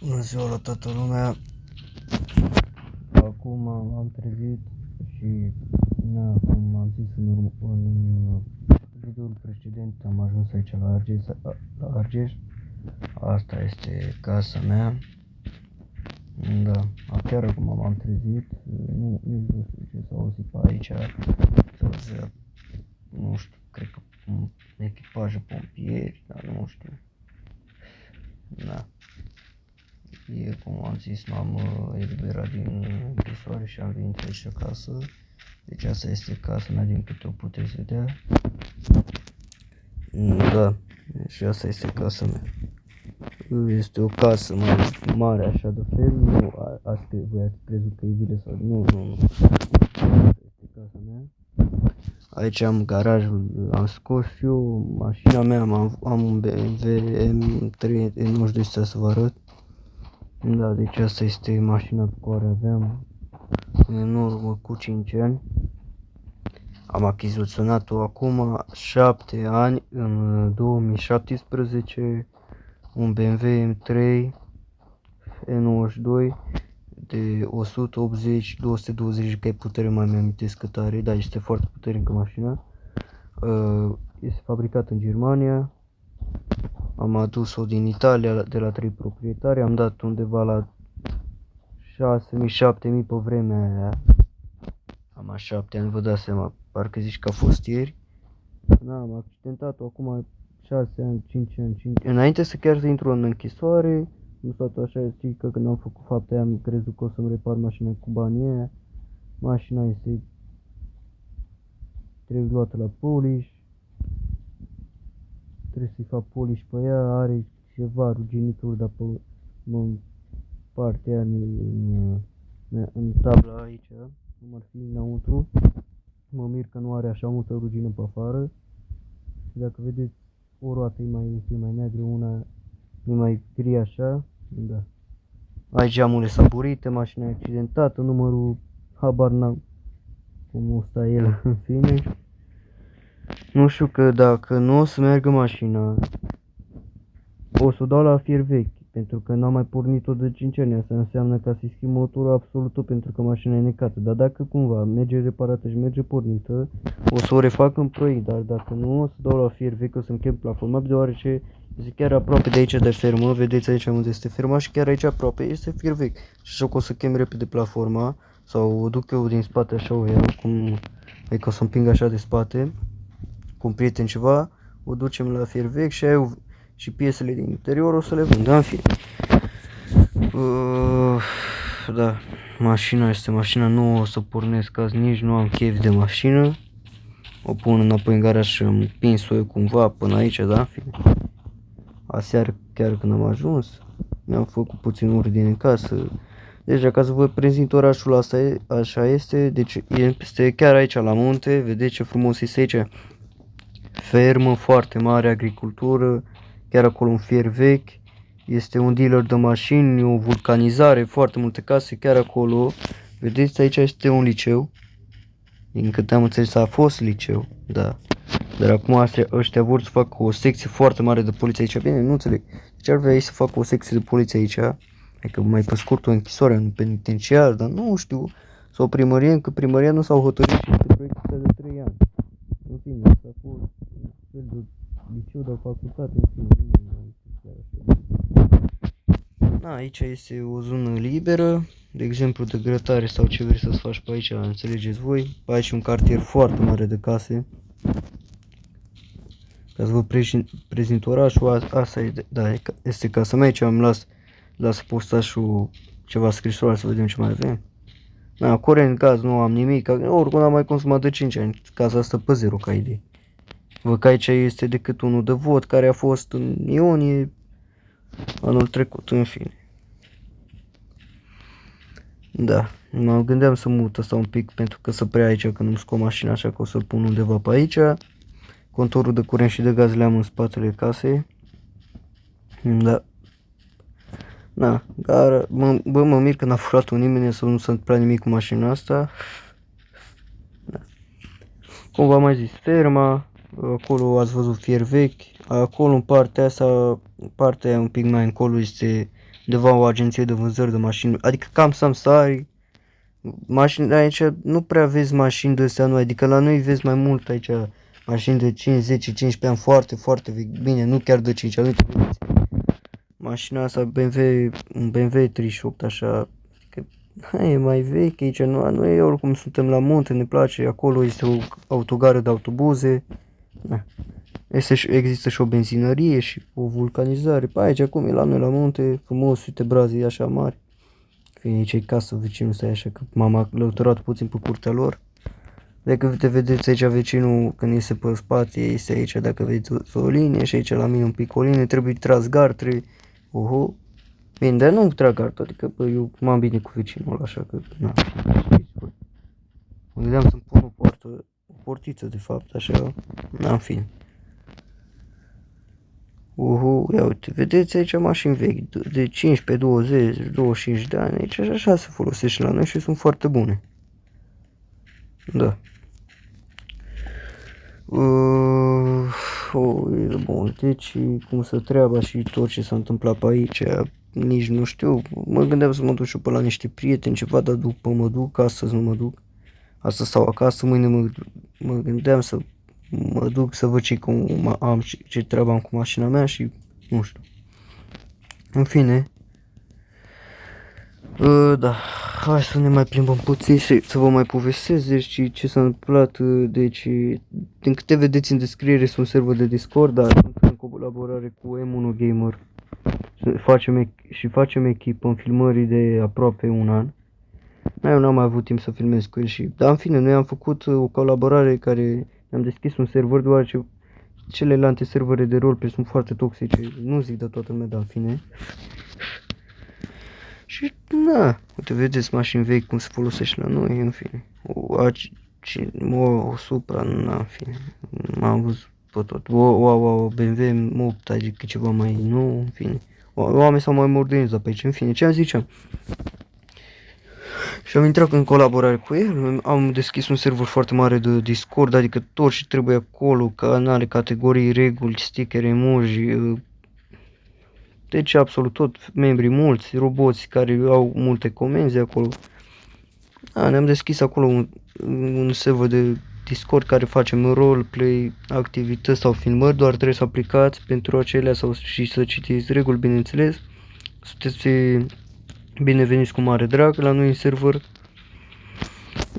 Bună ziua la toată lumea. Acum m-am trezit și cum am zis în videoul precedent, am ajuns aici la Argeș. Asta este casa mea. Da, chiar acum m-am trezit. Nu știu ce s-a auzit pe aici. Nu știu, cred că echipaje pompieri, dar nu știu. Da. Ieri, cum am zis, m-am eliberat din închisoare și am venit aici acasă. Deci asta este casa mea, din câte o puteți vedea. Da, și asta este casa mea. Este o casă mai mare așa de fel, nu voi ați crezut că e vilă sau nu. Asta este casa mea. Aici am garajul, am scos eu mașina mea, am un BMW M3 92, să vă arăt. Da, deci asta este mașina pe care aveam în urmă cu 5 ani. Am achiziționat-o acum 7 ani, în 2017, un BMW M3 E92 de 180-220 cai putere, mai mi-amintesc cât are, dar este foarte puternică mașina. Este fabricat în Germania. Am adus-o din Italia de la 3 proprietari, am dat undeva la 6.000-7.000 pe vremea aia. Am 7 ani, vă dați seama, parcă zici că a fost ieri. Da, am accidentat-o acum 6 ani, 5 ani, înainte să chiar să intru în închisoare. Am stat așa, zic că când am făcut fapta aia, am crezut că o să-mi repar mașina cu banii aia. Mașina trebuie luată la polish. Trebuie să-i fac polish pe ea, are ceva ruginituri, dar pe partea aia, în tabla aici, cum ar fi înăuntru. Mă mir că nu are așa multă rugină pe afară. Și dacă vedeți, o roată e mai neagră, una e mai gri așa. Da. Aici geamurile saburite, mașina e accidentată, numărul habar n-am cum o sta el, în fine. Nu știu, că dacă nu o să meargă mașina, o să o dau la fier vechi, pentru că n-am mai pornit-o de 5 ani. Asta înseamnă ca să-i schimb motorul absolut tot, pentru că mașina e necată. Dar dacă cumva merge reparată și merge pornită, o să o refac în proiect. Dar dacă nu, o să dau la fier vechi, o să-mi chem platforma, deoarece este chiar aproape de aici de fermă. Vedeți aici unde este ferma și chiar aici aproape este fier vechi. Și așa că o să chem repede platforma, sau o duc eu din spate, așa o iau, adică o să împing așa de spate, cu un prieten ceva, o ducem la fier vechi și aia și piesele din interior o să le vând, în fine. Da, mașina este mașina, nu o să pornesc azi, nici nu am chef de mașină. O pun înapoi în garaj și am pins-o eu cumva până aici, da, în fine. Aseară, chiar când am ajuns, mi-am făcut puțin ordine în casă. Deci, ca să vă prezint orașul, asta așa este, deci este chiar aici la munte, vedeți ce frumos este aici. Fermă foarte mare, agricultură, chiar acolo un fier vechi, este un dealer de mașini, o vulcanizare, foarte multe case, chiar acolo. Vedeți, aici este un liceu, din câte am înțeles a fost liceu, da. Dar acum ăștia vor să facă o secție foarte mare de poliție aici, bine, nu înțeleg. Deci ar vrea ei să facă o secție de poliție aici, adică mai pe scurt o închisoare în penitenciar, dar nu știu, sau primărie, încă primăria nu s-au hotărât și este proiectul de 3 ani. În fine, asta a fost un fel de liceu, de facultate, în fine, nu chiar așa. Da, aici este o zonă liberă, de exemplu de grătare sau ce vrei să-ți faci pe aici, înțelegeți voi. Pe aici un cartier foarte mare de case. Ca să vă prezint orașul, asta e, da, este casa mea, aici am las postașul ceva scrisoare să vedem ce mai avem. Da, curent, gaz, nu am nimic, oricum am mai consumat de 5 ani, casa asta pe 0 ca idee. Văd că aici este decât unul de vot care a fost în iunie anul trecut, în fine. Da, mă gândeam să mut asta un pic pentru că să prea aici când îmi scot mașina, așa că o să-l pun undeva pe aici. Contorul de curent și de gaz le am în spatele casei. Da. Da, dar mă mir că n-a furat-o nimeni, să nu se întâmplă nimic cu mașina asta. Da. Cum v-am mai zis, ferma, acolo ați văzut fier vechi, acolo în partea asta, partea aia un pic mai încolo este undeva o agenție de vânzări de mașini, adică cam Samsari, mașini, aici nu prea vezi mașini de astea noi, adică la noi vezi mai mult aici mașini de 5, 10, 15 ani foarte, foarte vechi, bine, nu chiar de 5 ani, uite, vedeți, mașina asta un BMW 38 așa, că e mai veche aici, noi oricum suntem la munte, ne place, acolo este o autogară de autobuze, da. Există și o benzinărie și o vulcanizare. Pe aici acum e la noi la munte, frumos, uite brazii așa mari. Fie aici e casă, vecinul stai așa că m-am lăuturat puțin pe curtea lor. Dacă te vedeți aici vecinul când iese pe spate, este aici dacă vedeți o linie și aici la mine un pic o linie, trebuie tras gard, oho. Bine, dar nu trag gard, adică bă, eu m-am bine cu vecinul ăla, așa că na. Mă gândeam să-mi pun o portiță de fapt, așa, n-am fi. Ia uite, vedeți aici mașini vechi de 15, 20, 25 de ani, aici așa se folosește la noi și sunt foarte bune. Da. Bun, deci cum să treaba și tot ce s-a întâmplat pe aici, nici nu știu, mă gândeam să mă duc și pe la niște prieteni, ceva, dar după mă duc, astăzi nu mă duc. Astăzi stau acasă, mâine mă gândeam să mă duc să văd ce treabă am cu mașina mea și nu știu. În fine, da, hai să ne mai plimbăm puțin și să vă mai povestesc deci ce s-a întâmplat, deci din câte vedeți în descriere sunt server de Discord, dar sunt în colaborare cu M1 Gamer facem echipă în filmării de aproape un an. Eu n-am mai avut timp să filmez cu el dar în fine, noi am făcut o colaborare care ne-am deschis un server deoarece celelalte servere de roleplay sunt foarte toxice, nu zic de toată lumea, dar în fine. Și na, uite, vedeți mașini vechi cum se folosește la noi, în fine. O Supra, na, în fine, m-am văzut pe tot. O BMW 8, adică ceva mai nou, în fine. Oameni s-au mai modernizat pe aici, în fine, ce-am ziceam. Și am intrat în colaborare cu el, am deschis un server foarte mare de Discord, adică tot ce trebuie acolo, canale, categorii, reguli, stickere, emoji, deci absolut tot, membri mulți, roboți care au multe comenzi acolo. Da, ne-am deschis acolo un server de Discord care facem roleplay, activități sau filmări, doar trebuie să aplicați pentru acelea și să citiți reguli, bineînțeles. Sunteți bineveniți cu mare drag la noi în server.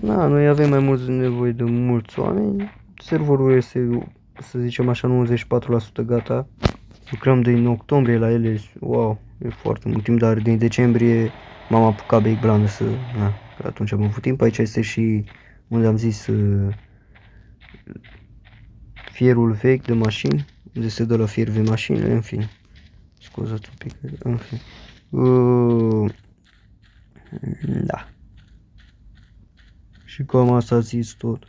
Da, noi avem mai mult nevoie de mulți oameni. Serverul este, să zicem așa, 94% gata. Lucrăm din octombrie la ele, wow, e foarte mult timp, dar din decembrie m-am apucat Big Brand că atunci am avut timp. Aici este și unde am zis fierul vechi de mașini, unde se dă la fier de mașini, în fine. Scuzați un pic, în fine. Da. Și cam asta a zis tot.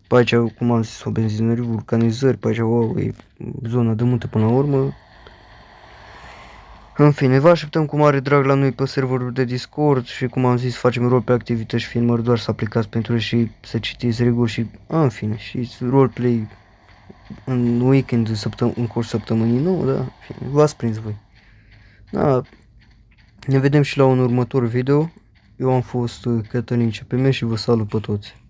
Pe aici, cum am zis, o benzinărie, vulcanizări, pe aici, wow, e zona de munte până la urmă. În fine, vă așteptăm cu mare drag la noi pe serverul de Discord și cum am zis, facem roleplay, activități și filmări, doar să aplicați pentru ele și să citiți reguli și, în fine, și roleplay în weekend, în curs săptămânii, nu, da, v-ați prins voi. Da, ne vedem și la un următor video. Eu am fost Cătălin CPM și vă salut pe toți.